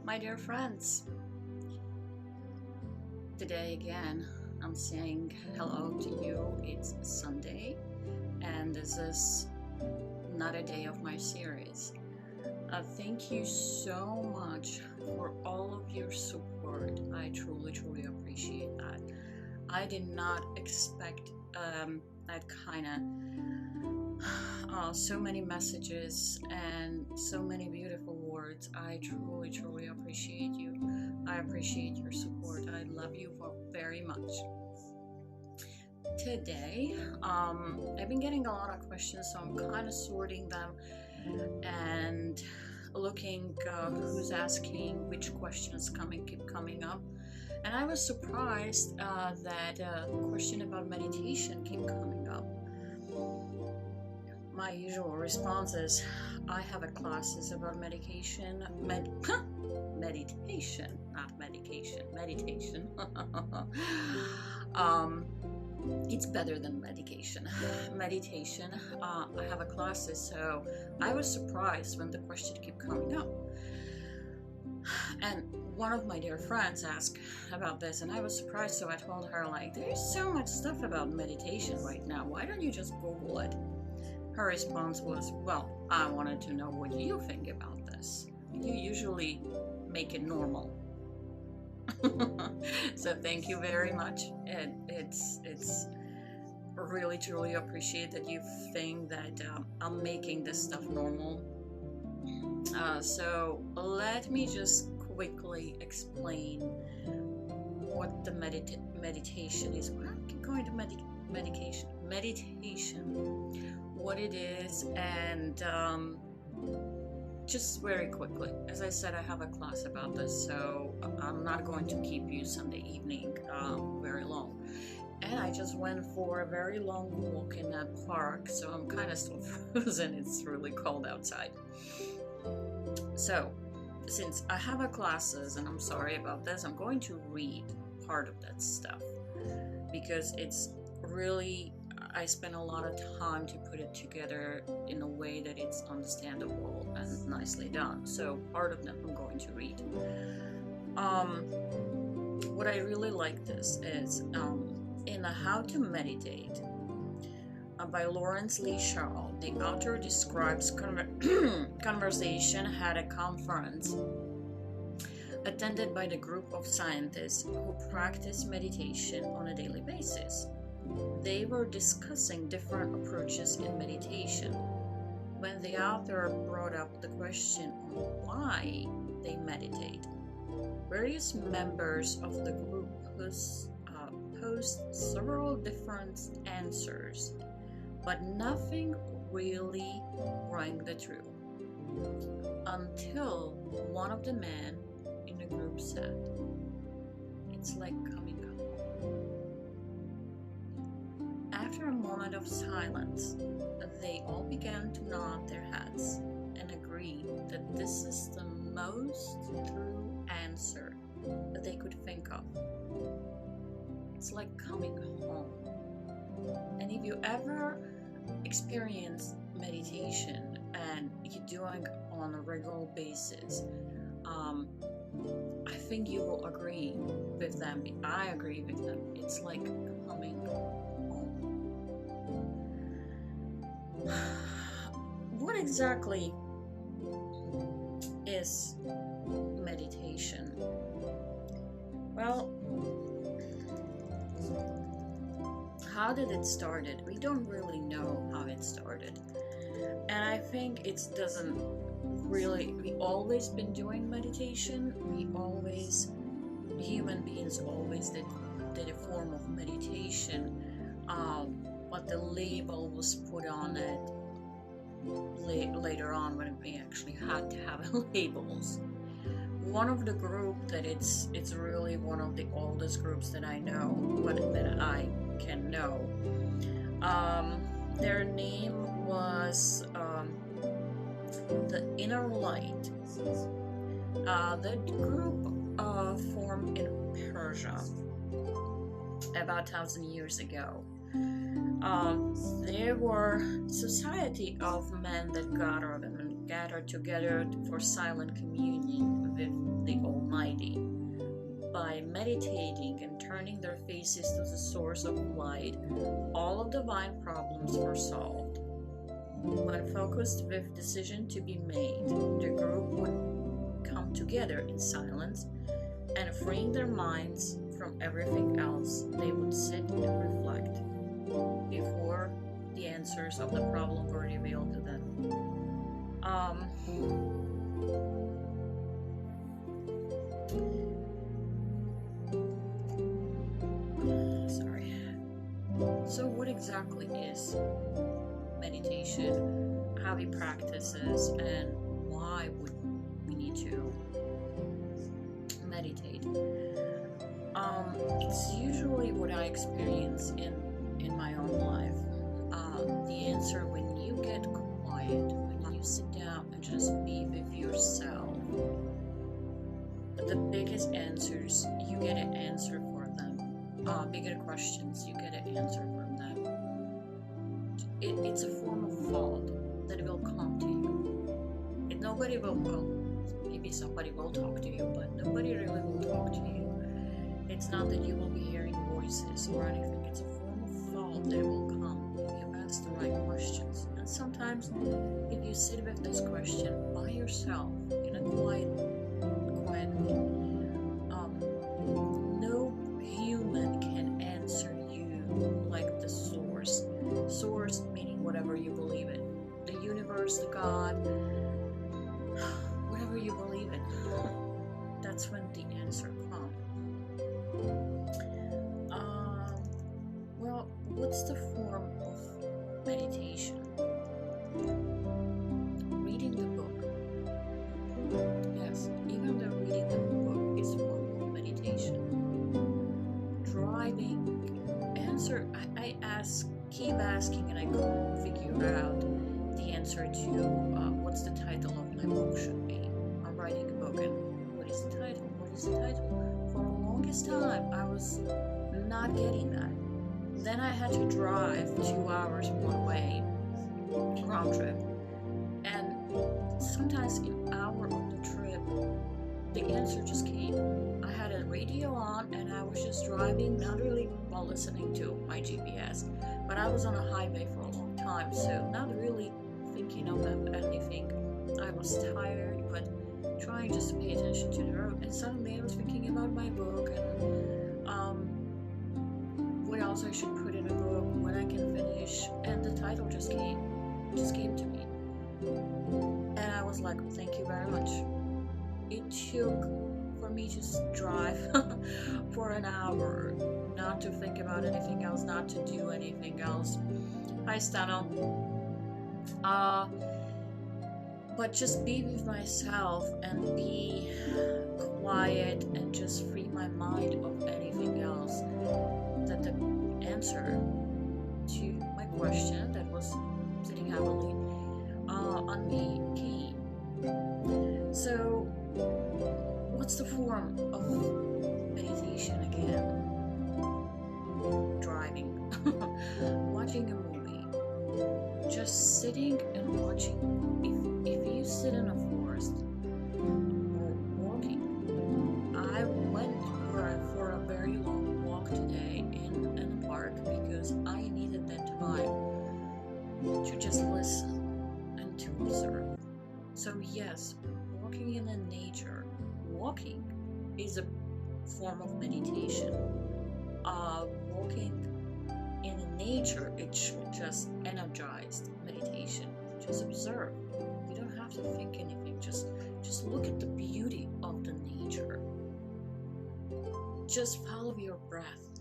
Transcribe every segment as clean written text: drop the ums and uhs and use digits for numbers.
My dear friends, today again I'm saying hello to you. It's Sunday and this is another day of my series. Thank you so much for all of your support. I truly appreciate that. I did not expect that kind of so many messages and so many beautiful words. I truly appreciate you. I appreciate your support. I love you very much. Today, I've been getting a lot of questions, so I'm kind of sorting them and looking who's asking, which questions keep coming up. And I was surprised that a question about meditation keep coming up. My usual response is, I have a classes about meditation, meditation, not medication, meditation. It's better than medication. Meditation. I have a classes, so I was surprised when the question kept coming up. And one of my dear friends asked about this, and I was surprised. So I told her, like, there's so much stuff about meditation right now. Why don't you just Google it? Her response was, well, I wanted to know what you think about this. You usually make it normal. So thank you very much. It's really truly appreciate that you think that I'm making this stuff normal. So let me just quickly explain what the meditation is. Well, I keep going to meditation, what it is, and just very quickly, as I said, I have a class about this, so I'm not going to keep you Sunday evening very long. And I just went for a very long walk in that park, so I'm kind of still frozen. It's really cold outside. So since I have a classes, and I'm sorry about this, I'm going to read part of that stuff because it's really, I spent a lot of time to put it together in a way that it's understandable and nicely done. So part of that I'm going to read. What I really like this is in the How to Meditate by Lawrence Lee Charles, the author describes conversation at a conference attended by the group of scientists who practice meditation on a daily basis. They were discussing different approaches in meditation when the author brought up the question on why they meditate. Various members of the group posed several different answers, but nothing really rang the true until one of the men in the group said, "It's like coming home." After a moment of silence, they all began to nod their heads and agreed that this is the most true answer that they could think of. It's like coming home. And if you ever experience meditation and you're doing on a regular basis, I think you will agree with them. I agree with them. It's like coming home. What exactly is meditation? Well, how did it started? We don't really know how it started. And I think it doesn't really, we always been doing meditation. Human beings always did a form of meditation. But the label was put on it later on when we actually had to have labels. One of the group that it's really one of the oldest groups that I know, that I can know. Their name was the Inner Light. The group formed in Persia about 1,000 years ago. There were society of men that gathered gather together for silent communion with the Almighty. By meditating and turning their faces to the source of light, all of divine problems were solved. When focused with decision to be made, the group would come together in silence, and freeing their minds from everything else, they would sit and reflect before the answers of the problem were revealed to them. Um, Sorry. So, what exactly is meditation? How we practice this, and why would we need to meditate? It's usually what I experience in my own life. The answer when you get quiet, when you sit down and just be with yourself, the biggest answers you get an answer for them. Bigger questions you get an answer from them. It's a form of thought that will come to you. Nobody will, well, maybe somebody will talk to you, but nobody really will talk to you. It's not that you will be hearing voices or anything. It's a form of thought that will come if you ask the right questions. And sometimes, if you sit with this question by yourself in a quiet no human can answer you like the source. Source meaning whatever you believe in. The universe, the God, whatever you believe in. That's when the answer comes. Well, what's the form of meditation? Reading the book. Yes, even though reading the book is a form of meditation. Driving. Answer. I keep asking, and I couldn't figure out the answer to what's the title of my book should be. I'm writing a book, and what is the title? What is the title? For the longest time, I was not getting that. Then I had to drive 2 hours one way, round trip, and sometimes an hour of the trip, the answer just came. I had a radio on, and I was just driving, not really while listening to my GPS, but I was on a highway for a long time, so not really thinking of anything. I was tired, but trying just to pay attention to the road, and suddenly I was thinking about my book and what else I should put in a book, when I can finish, and the title just came to me, and I was like, thank you very much. It took for me to drive for an hour, not to think about anything else, not to do anything else. Hi, Stano. But just be with myself and be quiet and just free my mind of anything else. That the answer to my question that was sitting heavily on me came. So, what's the form of meditation again? Driving, watching a movie, just sitting and watching. If you sit in a forest or walking, I went for a very long walk today in a park because I needed that time to just listen and to observe. So yes, walking in the nature, walking is a form of meditation. Walking in nature, it's just energized meditation. Just observe. You don't have to think anything. Just look at the beauty of the nature. Just follow your breath.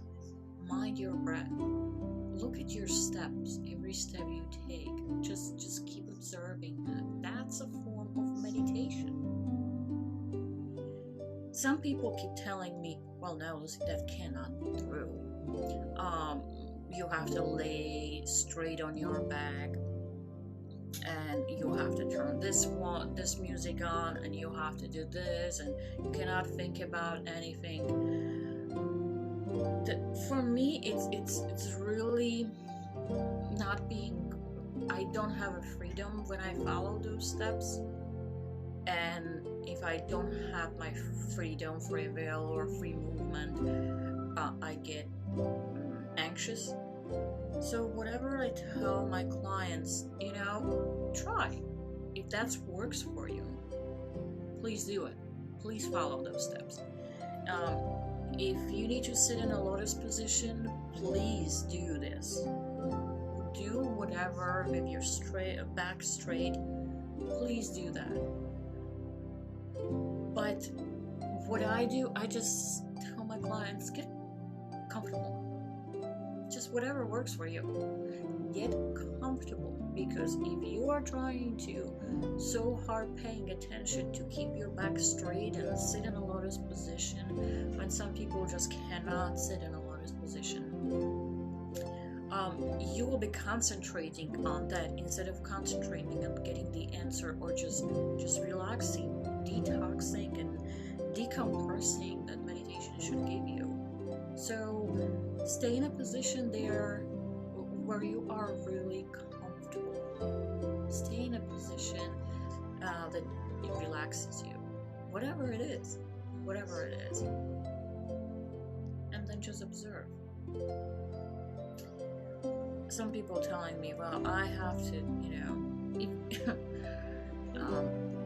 Mind your breath. Look at your steps. Every step you take. Just keep observing that. That's a form of meditation. Some people keep telling me, well, no, Lucy, that cannot be true. You have to lay straight on your back, and you have to turn this music on, and you have to do this, and you cannot think about anything. For me, it's really not being I don't have a freedom when I follow those steps, and if I don't have my freedom, free will, or free movement, I get anxious. So whatever I tell my clients, try. If that works for you, please do it. Please follow those steps. If you need to sit in a lotus position, please do this. Do whatever with your back straight. Please do that. But what I do, I just tell my clients, get comfortable. Just whatever works for you. Get comfortable, because if you are trying to so hard paying attention to keep your back straight and sit in a lotus position, when some people just cannot sit in a lotus position, you will be concentrating on that instead of concentrating on getting the answer, or just relaxing, detoxing, and decompressing that meditation should give you. So stay in a position there where you are really comfortable. Stay in a position that it relaxes you, whatever it is, and then just observe. Some people telling me, well, I have to,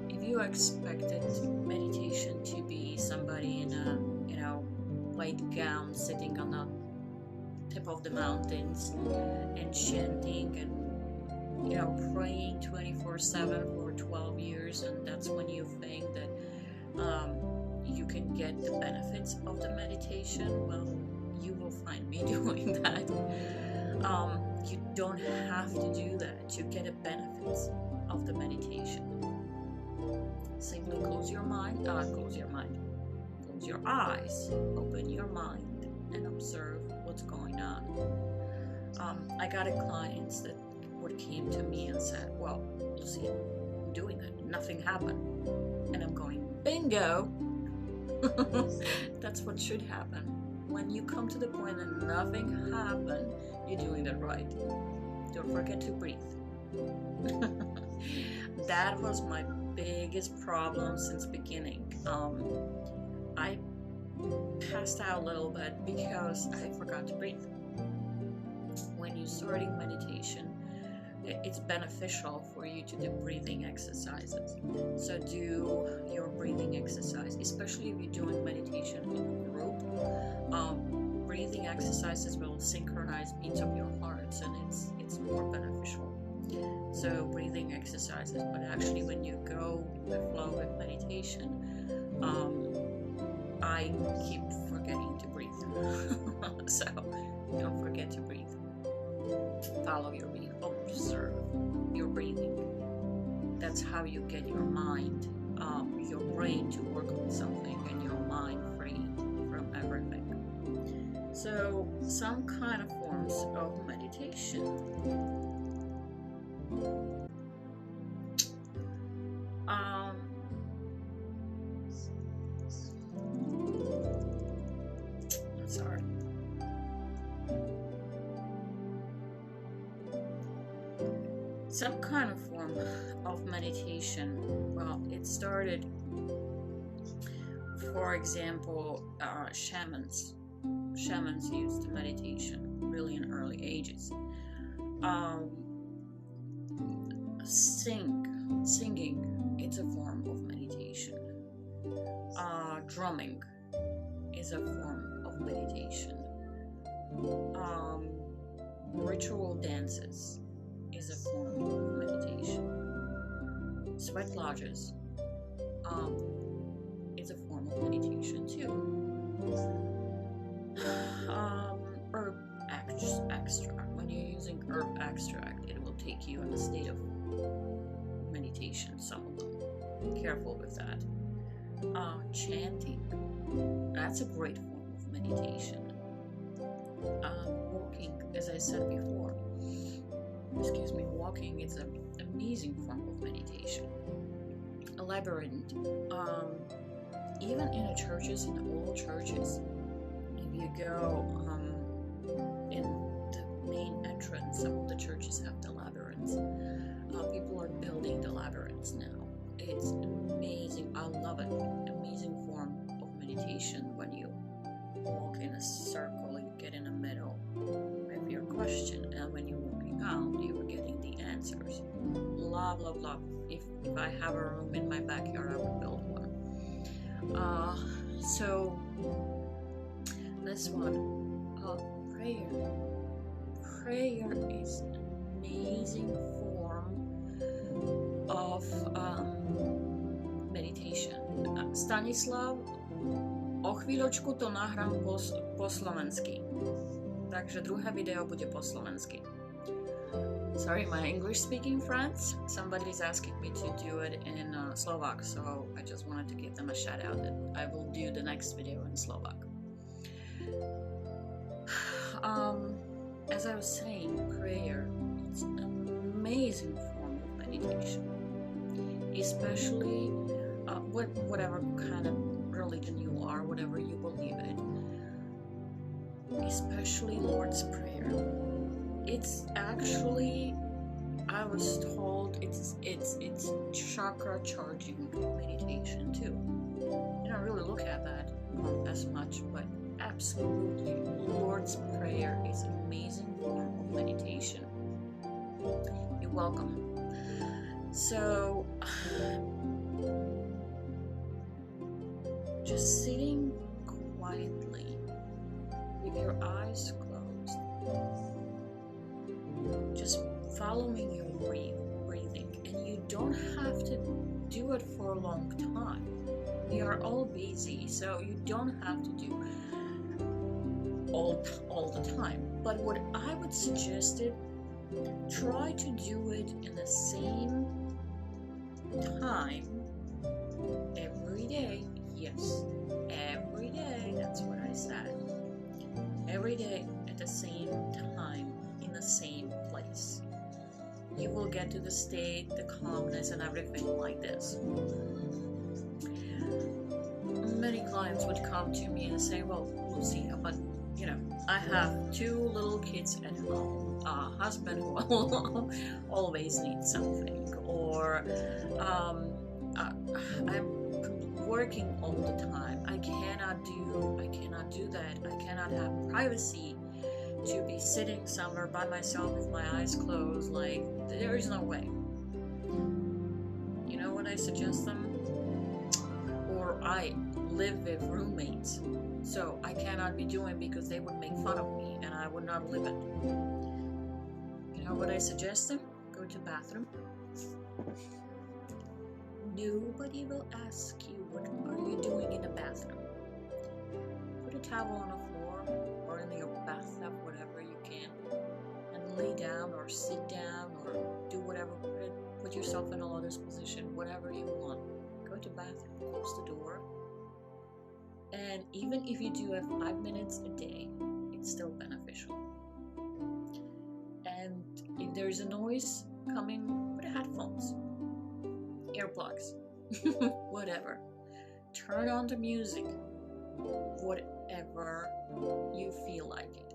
if you expected meditation to be somebody in a, white gown sitting on the tip of the mountains and chanting and, praying 24/7 for 12 years, and that's when you think that you can get the benefits of the meditation, well, you will find me doing that. You don't have to do that to get the benefits of the meditation. Simply close your eyes, open your mind, and observe what's going on. I got a client that came to me and said, well, Lucia, I'm doing it, nothing happened. And I'm going, bingo! That's what should happen. When you come to the point that nothing happened, you're doing it right. Don't forget to breathe. That was my biggest problem since beginning. I passed out a little bit because I forgot to breathe. When you're starting meditation, it's beneficial for you to do breathing exercises. So do your breathing exercise, especially if you're doing meditation in a group. Breathing exercises will synchronize beats of your hearts, and it's more beneficial. So breathing exercises, but actually when you go with the flow with meditation, I keep forgetting to breathe. So don't forget to breathe. Follow your breathing. Observe your breathing. That's how you get your mind, your brain to work on something, and your mind free from everything. So some kind of forms of meditation. Sorry. Some kind of form of meditation. Well, it started, for example, shamans. Shamans used meditation really in early ages. Singing, it's a form of meditation. Drumming is a form of meditation. Ritual dances is a form of meditation. Sweat lodges is a form of meditation too. Herb extract. When you're using herb extract, it will take you in a state of meditation, some of them. Be careful with that. Chanting, that's a great form of meditation. Walking, as I said before, walking is an amazing form of meditation. A labyrinth, even in the churches, in the old churches, if you go in the main entrance, some of the churches have the labyrinth. labyrinths. People are building the labyrinths now. It's amazing. I love it. Amazing form of meditation when you walk in a circle, you get in the middle of your question, and when you're walking out, you're getting the answers. Love, love, love. If I have a room in my backyard, I would build one. So this one, prayer. Prayer is an amazing form of meditation. Stanislav, o chvíľočku to nahrám po slovensky. Takže druhé video bude po slovensky. Sorry, my English speaking friends, somebody's asking me to do it in Slovak, so I just wanted to give them a shout out that I will do the next video in Slovak. As I was saying, prayer, it's an amazing form of meditation, especially whatever kind of religion you are, whatever you believe in, especially Lord's Prayer. It's actually, I was told, it's chakra charging meditation too. You don't really look at that as much, but absolutely, Lord's Prayer is an amazing form of meditation. You're welcome. So, just sitting quietly with your eyes closed, just following your breathing, and you don't have to do it for a long time. We are all busy, so you don't have to do all the time. But what I would suggest is try to do it in the same time every day. Yes, every day. That's what I said. Every day at the same time in the same place. You will get to the state, the calmness, and everything like this. Many clients would come to me and say, well, Lucia, but you know, I have 2 little kids at home, a husband who always needs something, or I'm working all the time. I cannot do that. I cannot have privacy to be sitting somewhere by myself with my eyes closed. Like, there is no way. You know what I suggest them? Or I live with roommates, so I cannot be doing because they would make fun of me and I would not live it. You know what I suggest them? Go to the bathroom. Nobody will ask you, what are you doing in the bathroom? Put a towel on the floor or in your bathtub, whatever you can, and lay down or sit down or do whatever. Put yourself in a lotus position, whatever you want. Go to the bathroom, close the door. And even if you do it 5 minutes a day, it's still beneficial. And if there's a noise coming, put headphones, earplugs, whatever. Turn on the music, whatever you feel like it.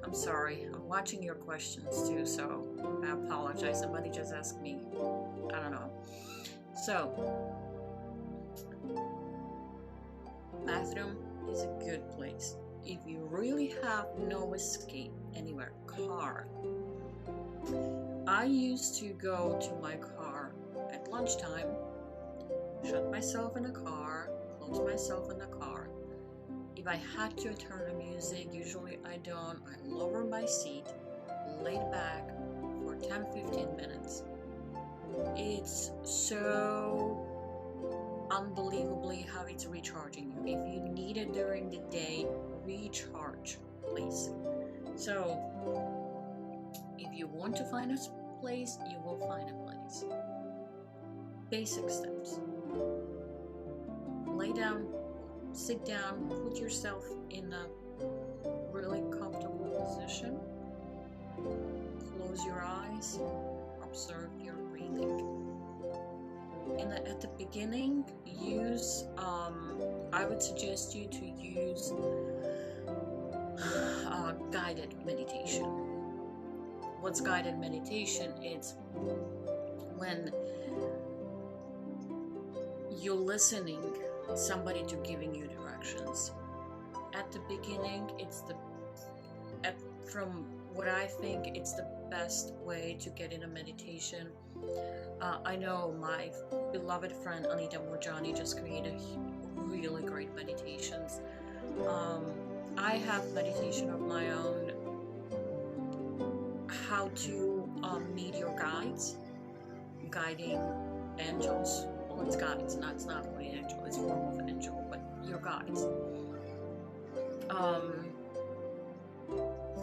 I'm sorry, I'm watching your questions too, so I apologize. Somebody just asked me, I don't know. So, bathroom is a good place. If you really have no escape anywhere, car. I used to go to my car at lunchtime, shut myself in the car, close myself in the car. If I had to turn the music, usually I don't. I lower my seat, laid back for 10-15 minutes. It's so unbelievably how it's recharging you. If you need it during the day, recharge, please. So, if you want to find a place, you will find a place. Basic steps. Lay down, sit down, put yourself in a really comfortable position. Close your eyes, observe your breathing. At the beginning, use I would suggest you to use guided meditation. What's guided meditation? It's when you're listening somebody to giving you directions. At the beginning, from what I think, it's the best way to get in a meditation. I know my beloved friend Anita Morjani just created really great meditations. I have meditation of my own, how to meet your guides, guiding angels. Well, it's guides, it's not really an angel, it's a form of an angel, but your guides.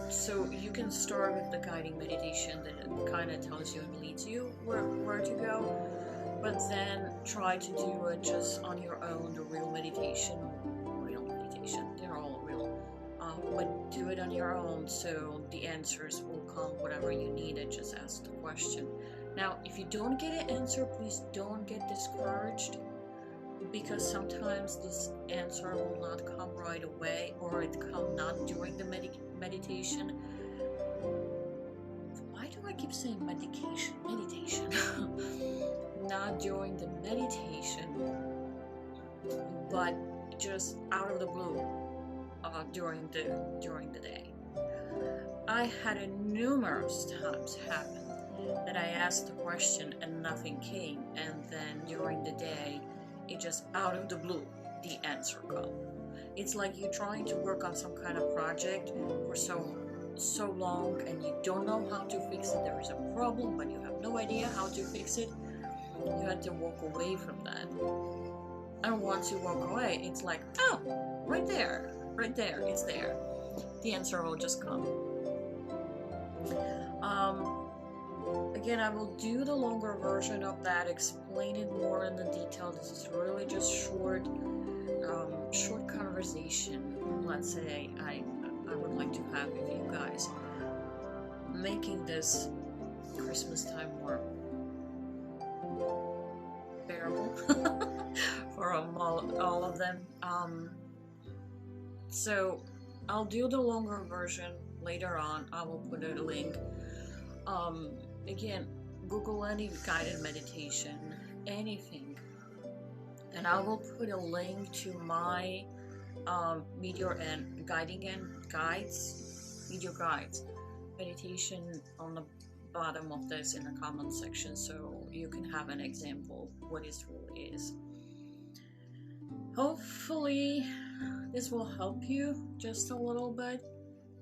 So you can start with the guiding meditation that kind of tells you and leads you where to go, but then try to do it just on your own, the real meditation, they're all real, but do it on your own so the answers will come whatever you need, and just ask the question. Now, if you don't get an answer, please don't get discouraged, because sometimes this answer will not come right away, or it come not during the meditation. Why do I keep saying meditation? Not during the meditation, but just out of the blue, during the day. I had it numerous times happen that I asked the question and nothing came, and then during the day, it just out of the blue, the answer comes. It's like you're trying to work on some kind of project for so long, and you don't know how to fix it. There is a problem, but you have no idea how to fix it. You have to walk away from that. And once you walk away, it's like, oh, right there, it's there. The answer will just come. Again, I will do the longer version of that, explain it more in the detail. This is really just short conversation. Let's say I would like to have with you guys, making this Christmas time more bearable for all of them. So I'll do the longer version later on. I will put a link. Again, Google any guided meditation, anything, and I will put a link to my Meteor and guiding and guides, Meteor guides meditation on the bottom of this in the comment section, so you can have an example of what it really is. Hopefully this will help you just a little bit.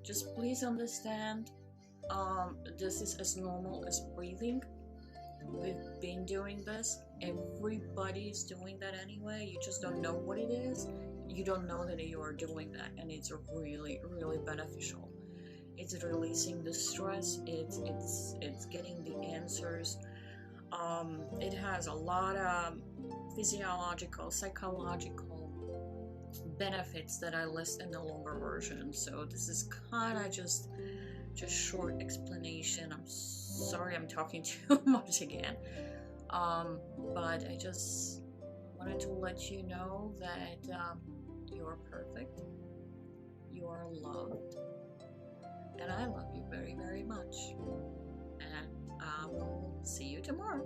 Just please understand, this is as normal as breathing. We've been doing this. Everybody's doing that anyway. You just don't know what it is. You don't know that you are doing that, and it's really, really beneficial. It's releasing the stress. It's getting the answers. It has a lot of physiological, psychological benefits that I list in the longer version. So this is kind of just short explanation. I'm sorry I'm talking too much again, but I just wanted to let you know that you're perfect, you are loved, and I love you very, very much, and I will see you tomorrow.